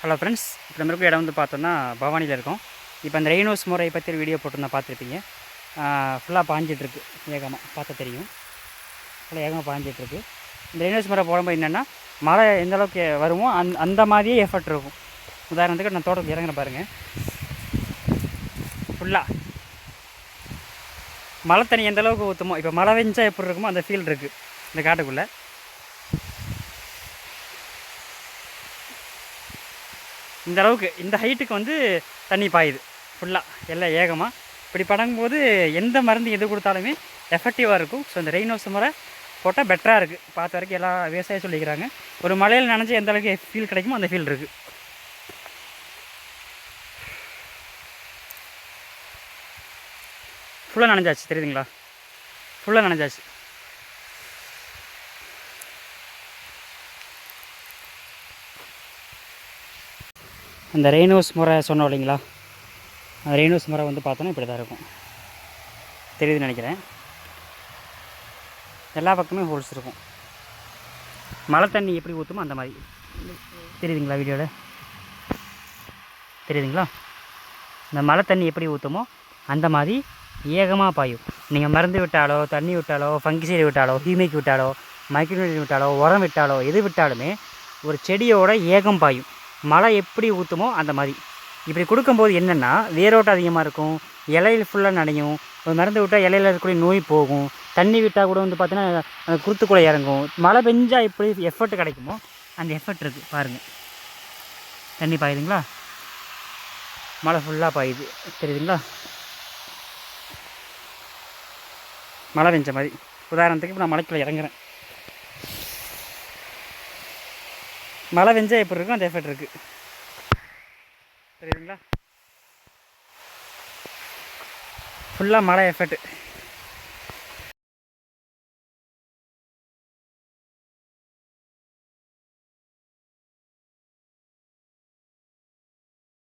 Hello friends, இப்போ நம்ம இருக்க இடம் வந்து பார்த்தோன்னா பவானியில் இருக்கோம். இப்போ அந்த ரெயினோஸ் முறை பற்றி ஒரு வீடியோ போட்டு பார்த்துருப்பீங்க. ஃபுல்லாக பாஞ்சிட்ருக்கு, ஏகமாக பார்த்தா தெரியும். ஃபுல்லாக ஏகமாக பாஞ்சிட்ருக்கு. இந்த ரெயினோஸ் முறை போடும்போது என்னென்னா, மழை எந்த அளவுக்கு வருமோ அந்த மாதிரியே எஃபர்ட் இருக்கும். உதாரணத்துக்கு நான் தோட்டத்துக்கு இறங்குற பாருங்கள், ஃபுல்லாக மழை தண்ணி எந்த அளவுக்கு ஊற்றுமோ, இப்போ மழை வெஞ்சால் எப்படி இருக்குமோ அந்த ஃபீல் இருக்குது இந்த காட்டுக்குள்ளே. இந்த அளவுக்கு இந்த ஹைட்டுக்கு வந்து தண்ணி பாயுது ஃபுல்லாக எல்லாம் ஏகமாக. இப்படி படங்கும்போது எந்த மருந்து எது கொடுத்தாலுமே எஃபெக்டிவாக இருக்கும். ஸோ இந்த ரெயினோஸ் முறை போட்டால் பெட்டராக இருக்குது. பார்த்த வரைக்கும் எல்லா விவசாயம் சொல்லிக்கிறாங்க. ஒரு மலையில் நனைஞ்சு எந்த அளவுக்கு ஃபீல் கிடைக்குமோ அந்த ஃபீல் இருக்குது. ஃபுல்லாக நனைஞ்சாச்சு, தெரியுதுங்களா? ஃபுல்லாக நனைஞ்சாச்சு. அந்த ரெயினோஸ் முறை சொன்னோம் இல்லைங்களா, அந்த ரெயினோஸ் முறை வந்து பார்த்தோன்னா இப்படி தான் இருக்கும். தெரியுதுன்னு நினைக்கிறேன். எல்லா பக்கமே ஹோல்ஸ் இருக்கும். மழை தண்ணி எப்படி ஊற்றுமோ அந்த மாதிரி. தெரியுதுங்களா? வீடியோவில் தெரியுதுங்களா? இந்த மழை தண்ணி எப்படி ஊற்றுமோ அந்த மாதிரி ஏகமாக பாயும். நீங்கள் மருந்து விட்டாலோ, தண்ணி விட்டாலோ, ஃபங்கிசைடு விட்டாலோ, ஹியூமிக் விட்டாலோ, மைக்ரோநியூட்ரியன்ட் விட்டாலோ, உரம் விட்டாலோ, எது விட்டாலுமே ஒரு செடியோட ஏகம் பாயும். மழை எப்படி ஊற்றுமோ அந்த மாதிரி. இப்படி கொடுக்கும்போது என்னென்னா, வேரோட்டம் அதிகமாக இருக்கும், இலையில் ஃபுல்லாக நனையும். ஒரு மருந்து விட்டால் இலையில் இருக்கக்கூடிய நோய் போகும். தண்ணி விட்டால் கூட வந்து பார்த்தீங்கன்னா அந்த குருத்துக்குள்ளே இறங்கும். மழை பெஞ்சால் எப்படி எஃபர்ட் கிடைக்குமோ அந்த எஃபர்ட் இருக்குது பாருங்கள். தண்ணி பாயுதுங்களா? மழை ஃபுல்லாக பாயுது, தெரியுதுங்களா? மழை பெஞ்ச மாதிரி. உதாரணத்துக்கு இப்போ நான் மலைக்குள்ளே இறங்குறேன். மழை வெஞ்சால் எப்படி இருக்கும் அந்த எஃபெக்ட் இருக்குது, தெரியுதுங்களா? ஃபுல்லாக மழை எஃபெக்ட்.